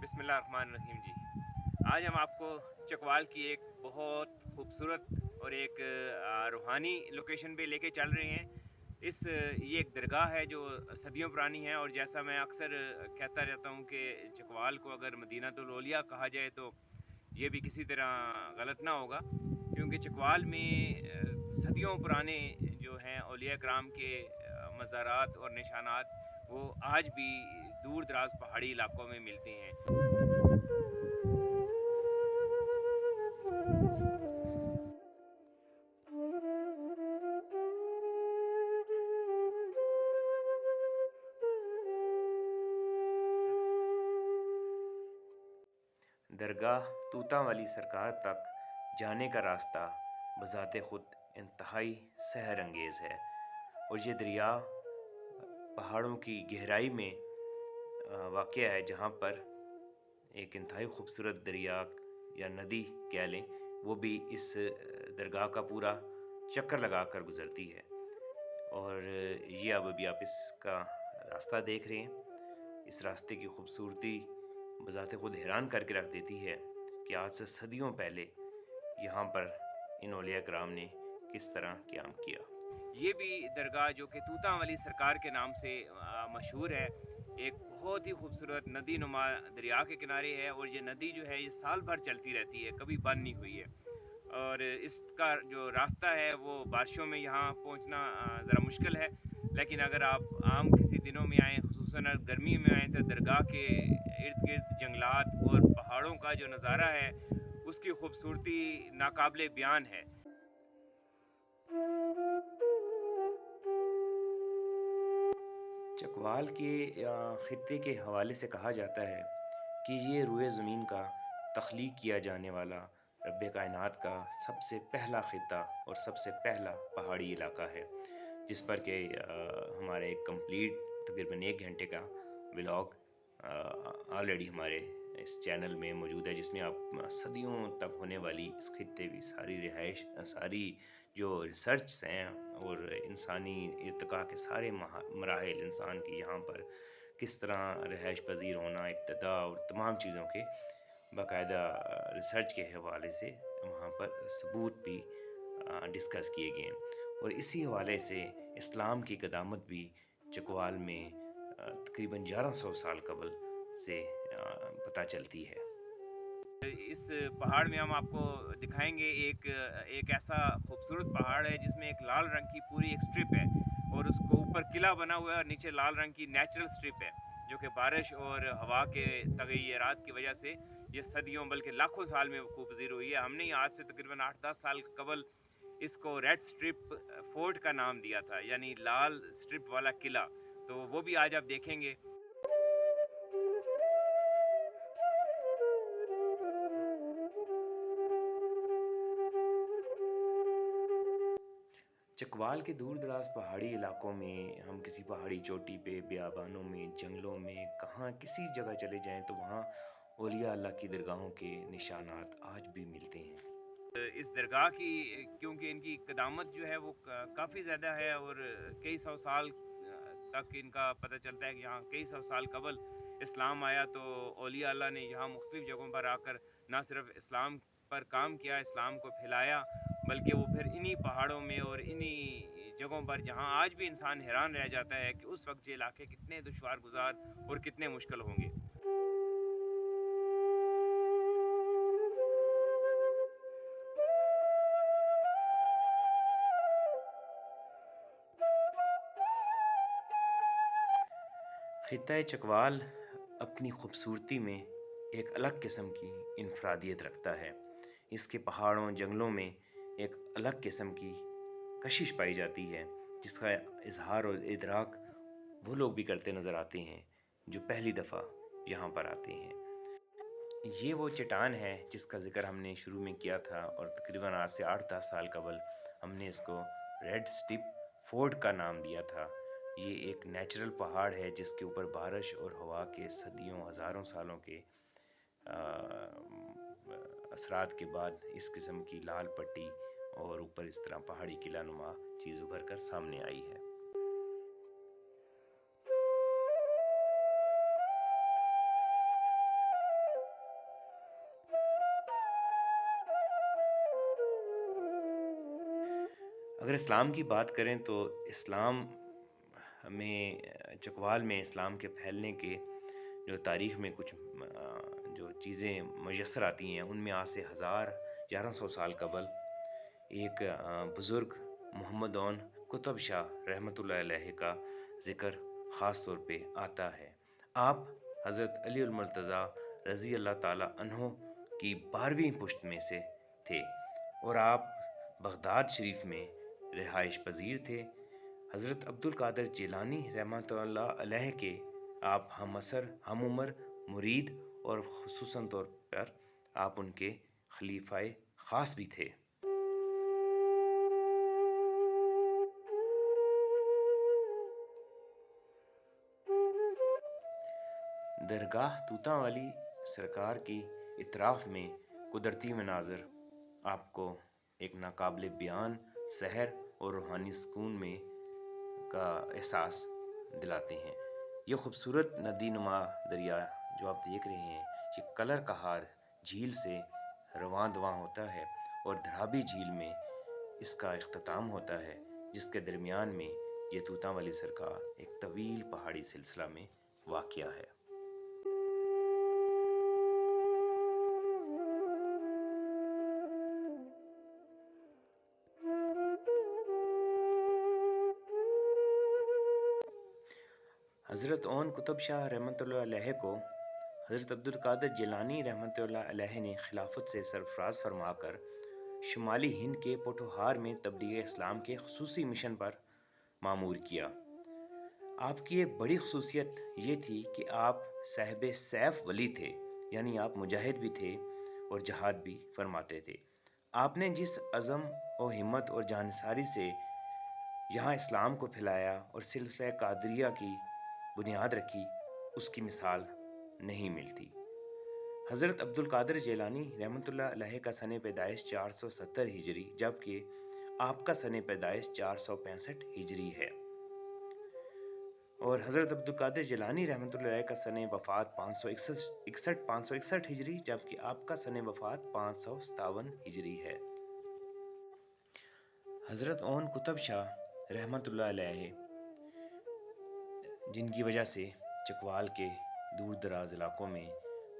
बिस्मिल्लाहिर्रहमानिर्रहीम जी। आज हम आपको चकवाल की एक बहुत खूबसूरत और एक रूहानी लोकेशन पे लेके चल रहे हैं। ये एक दरगाह है जो सदियों पुरानी है, और जैसा मैं अक्सर कहता रहता हूँ कि चकवाल को अगर मदीनातुल औलिया कहा जाए तो ये भी किसी तरह गलत ना होगा, क्योंकि चकवाल में सदियों पुराने जो हैं औलिया कराम के मज़ारात और निशानात वो आज भी दूर दराज पहाड़ी इलाकों में मिलते हैं। दरगाह तूता वाली सरकार तक जाने का रास्ता बज़ाते ख़ुद इंतहाई सहर अंगेज़ है, और ये दरिया पहाड़ों की गहराई में वाक़या है, जहाँ पर एक इंतहाई खूबसूरत दरिया या नदी कह लें, वो भी इस दरगाह का पूरा चक्कर लगा कर गुज़रती है। और ये अब अभी आप इसका रास्ता देख रहे हैं। इस रास्ते की खूबसूरती बज़ाते ख़ुद हैरान करके रख देती है कि आज से सदियों पहले यहाँ पर इन औलिया कराम ने किस तरह क़याम किया। ये भी दरगाह जो कि तूता वाली सरकार के नाम से मशहूर है, एक बहुत ही खूबसूरत नदी नुमा दरिया के किनारे है, और ये नदी जो है ये साल भर चलती रहती है, कभी बंद नहीं हुई है। और इसका जो रास्ता है वो बारिशों में यहाँ पहुँचना ज़रा मुश्किल है, लेकिन अगर आप आम किसी दिनों में आएँ, ख़ुसूसन अगर गर्मी में आएँ, तो दरगाह के इर्द गिर्द जंगलात और पहाड़ों का जो नज़ारा है उसकी खूबसूरती नाकाबिले बयान है। चकवाल के ख़ित्ते के हवाले से कहा जाता है कि ये रूए ज़मीन का तख्लीक किया जाने वाला रब्बे कायनात का सबसे पहला ख़ित्ता और सबसे पहला पहाड़ी इलाका है, जिस पर कि हमारे एक कंप्लीट तकरीबन 1 घंटे का व्लॉग ऑलरेडी हमारे इस चैनल में मौजूद है, जिसमें आप सदियों तक होने वाली इस खित्ते की सारी रिहाइश, सारी जो रिसर्च हैं और इंसानी इर्तिका के सारे मराहिल इंसान की यहाँ पर किस तरह रिहाइश पजीर होना, इब्तदा और तमाम चीज़ों के बाकायदा रिसर्च के हवाले से वहाँ पर सबूत भी डिस्कस किए गए हैं। और इसी हवाले से इस्लाम की क़दामत भी चकवाल में तकरीबन 1100 साल कबल से पता चलती है। इस पहाड़ में हम आपको दिखाएंगे एक एक ऐसा खूबसूरत पहाड़ है जिसमें एक लाल रंग की पूरी एक स्ट्रिप है, और उसको ऊपर किला बना हुआ है और नीचे लाल रंग की नेचुरल स्ट्रिप है, जो कि बारिश और हवा के तगय्युरात की वजह से ये सदियों बल्कि लाखों साल में वक़ूफ़ पज़ीर हुई है। हमने आज से तकरीबन 8-10 साल कबल इसको रेड स्ट्रिप फोर्ट का नाम दिया था, यानी लाल स्ट्रिप वाला किला। तो वो भी आज आप देखेंगे। चकवाल के दूर दराज पहाड़ी इलाकों में हम किसी पहाड़ी चोटी पे, बियाबानों में, जंगलों में, कहाँ किसी जगह चले जाएं तो वहाँ औलिया अल्लाह की दरगाहों के निशानात आज भी मिलते हैं। इस दरगाह की क्योंकि इनकी क़दामत जो है वो काफ़ी ज़्यादा है, और कई सौ साल तक इनका पता चलता है कि यहाँ कई सौ साल कबल इस्लाम आया, तो औलिया अल्लाह ने यहाँ मुख्तलिफ़ जगहों पर आकर ना सिर्फ इस्लाम पर काम किया, इस्लाम को फैलाया, बल्कि वो फिर इन्हीं पहाड़ों में और इन्हीं जगहों पर जहाँ आज भी इंसान हैरान रह जाता है कि उस वक्त ये इलाके कितने दुश्वार गुजार और कितने मुश्किल होंगे। खित्ता चकवाल अपनी खूबसूरती में एक अलग किस्म की इनफरादियत रखता है। इसके पहाड़ों जंगलों में एक अलग किस्म की कशिश पाई जाती है, जिसका इजहार और इदराक वो लोग भी करते नज़र आते हैं जो पहली दफ़ा यहाँ पर आते हैं। ये वो चट्टान है जिसका ज़िक्र हमने शुरू में किया था, और तकरीबन आज से 8-10 साल कबल हमने इसको रेड स्टिप फोर्ट का नाम दिया था। ये एक नेचुरल पहाड़ है जिसके ऊपर बारिश और हवा के सदियों हज़ारों सालों के असरात के बाद इस किस्म की लाल पट्टी और ऊपर इस तरह पहाड़ी किला नुमा चीज़ उभर कर सामने आई है। اگر اسلام کی بات کریں تو اسلام میں چکوال میں اسلام کے پھیلنے کے جو تاریخ میں کچھ جو چیزیں میسر آتی ہیں، ان میں آج سے 1100 سال قبل ایک بزرگ محمد اون قطب شاہ رحمۃ اللہ علیہ کا ذکر خاص طور پہ آتا ہے۔ آپ حضرت علی المرتضیٰ رضی اللہ تعالیٰ عنہ کی 12ویں پشت میں سے تھے اور آپ بغداد شریف میں رہائش پذیر تھے۔ حضرت عبد القادر جیلانی رحمۃ اللہ علیہ کے آپ ہم عصر، ہم عمر، مرید اور خصوصاً طور پر آپ ان کے خلیفہ خاص بھی تھے۔ درگاہ طوطا والی سرکار کی اطراف میں قدرتی مناظر آپ کو ایک ناقابل بیان سحر اور روحانی سکون میں کا احساس دلاتے ہیں۔ یہ خوبصورت ندی نما دریا جو آپ دیکھ رہے ہیں، یہ کلر کہار جھیل سے رواں دواں ہوتا ہے اور دھرابی جھیل میں اس کا اختتام ہوتا ہے، جس کے درمیان میں یہ طوطا والی سرکار ایک طویل پہاڑی سلسلہ میں واقع ہے۔ حضرت اون قطب شاہ رحمۃ اللہ علیہ کو حضرت عبد القادر جیلانی رحمۃ اللہ علیہ نے خلافت سے سرفراز فرما کر شمالی ہند کے پوٹھوہار میں تبلیغ اسلام کے خصوصی مشن پر مامور کیا۔ آپ کی ایک بڑی خصوصیت یہ تھی کہ آپ صاحب سیف ولی تھے، یعنی آپ مجاہد بھی تھے اور جہاد بھی فرماتے تھے۔ آپ نے جس عزم و ہمت اور جانساری سے یہاں اسلام کو پھیلایا اور سلسلہ قادریہ کی بنیاد رکھی، اس کی مثال نہیں ملتی۔ حضرت عبد القادر جیلانی رحمۃ اللہ علیہ کا سن پیدائش 470 ہجری جبکہ آپ کا سن پیدائش 465 ہجری ہے، اور حضرت عبد القادر جیلانی رحمۃ اللہ علیہ کا سن وفات 561 ہجری جبکہ آپ کا سن وفات 557 ہجری ہے۔ حضرت اون قطب شاہ رحمۃ اللہ علیہ، جن کی وجہ سے چکوال کے دور دراز علاقوں میں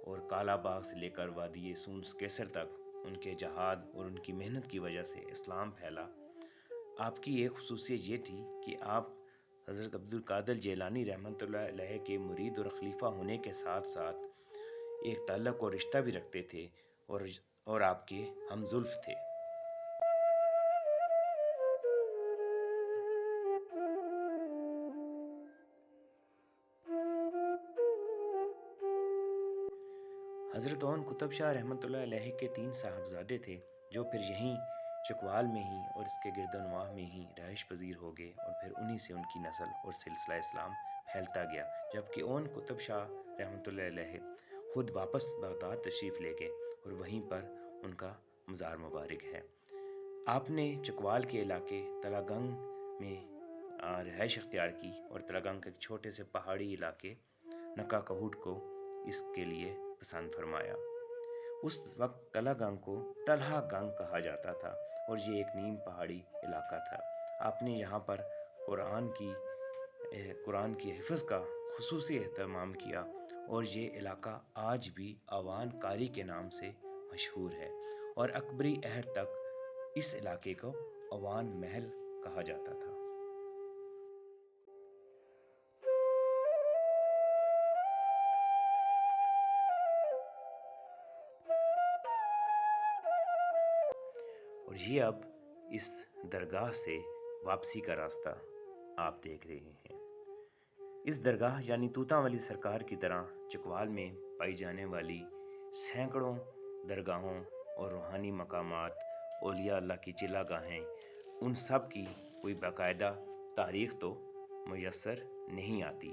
اور کالا باغ سے لے کر وادی سونس کیسر تک ان کے جہاد اور ان کی محنت کی وجہ سے اسلام پھیلا، آپ کی ایک خصوصیت یہ تھی کہ آپ حضرت عبد القادر جیلانی رحمۃ اللہ علیہ کے مرید اور خلیفہ ہونے کے ساتھ ساتھ ایک تعلق اور رشتہ بھی رکھتے تھے اور آپ کے ہم زلف تھے۔ حضرت اون قطب شاہ رحمۃ اللہ علیہ کے 3 صاحبزادے تھے جو پھر یہیں چکوال میں ہی اور اس کے گرد و نواح میں ہی رہائش پذیر ہو گئے، اور پھر انہی سے ان کی نسل اور سلسلہ اسلام پھیلتا گیا، جبکہ اون قطب شاہ رحمۃ اللہ علیہ خود واپس بغداد تشریف لے گئے اور وہیں پر ان کا مزار مبارک ہے۔ آپ نے چکوال کے علاقے تلا گنگ میں رہائش اختیار کی اور تلا گنگ کے چھوٹے سے پہاڑی علاقے نکا کہوٹ کو اس کے لیے پسند فرمایا۔ اس وقت تلا گنگ کو تلہا گنگ کہا جاتا تھا اور یہ ایک نیم پہاڑی علاقہ تھا۔ آپ نے یہاں پر قرآن کی حفظ کا خصوصی اہتمام کیا اور یہ علاقہ آج بھی آوان کاری کے نام سے مشہور ہے، اور اکبری عہد تک اس علاقے کو آوان محل کہا جاتا تھا۔ اور یہ اب اس درگاہ سے واپسی کا راستہ آپ دیکھ رہے ہیں۔ اس درگاہ یعنی طوطا والی سرکار کی طرح چکوال میں پائی جانے والی سینکڑوں درگاہوں اور روحانی مقامات، اولیاء اللہ کی چلا گاہیں، ان سب کی کوئی باقاعدہ تاریخ تو میسر نہیں آتی،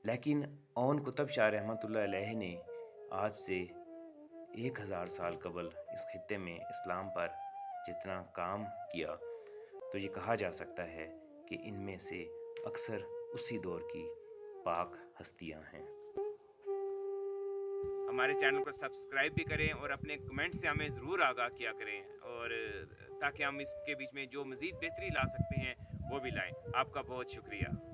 لیکن اون قطب شاہ رحمۃ اللہ علیہ نے آج سے 1000 سال قبل اس خطے میں اسلام پر جتنا کام کیا تو یہ کہا جا سکتا ہے کہ ان میں سے اکثر اسی دور کی پاک ہستیاں ہیں۔ ہمارے چینل کو سبسکرائب بھی کریں اور اپنے کمنٹ سے ہمیں ضرور آگاہ کیا کریں، اور تاکہ ہم اس کے بیچ میں جو مزید بہتری لا سکتے ہیں وہ بھی لائیں. آپ کا بہت شکریہ.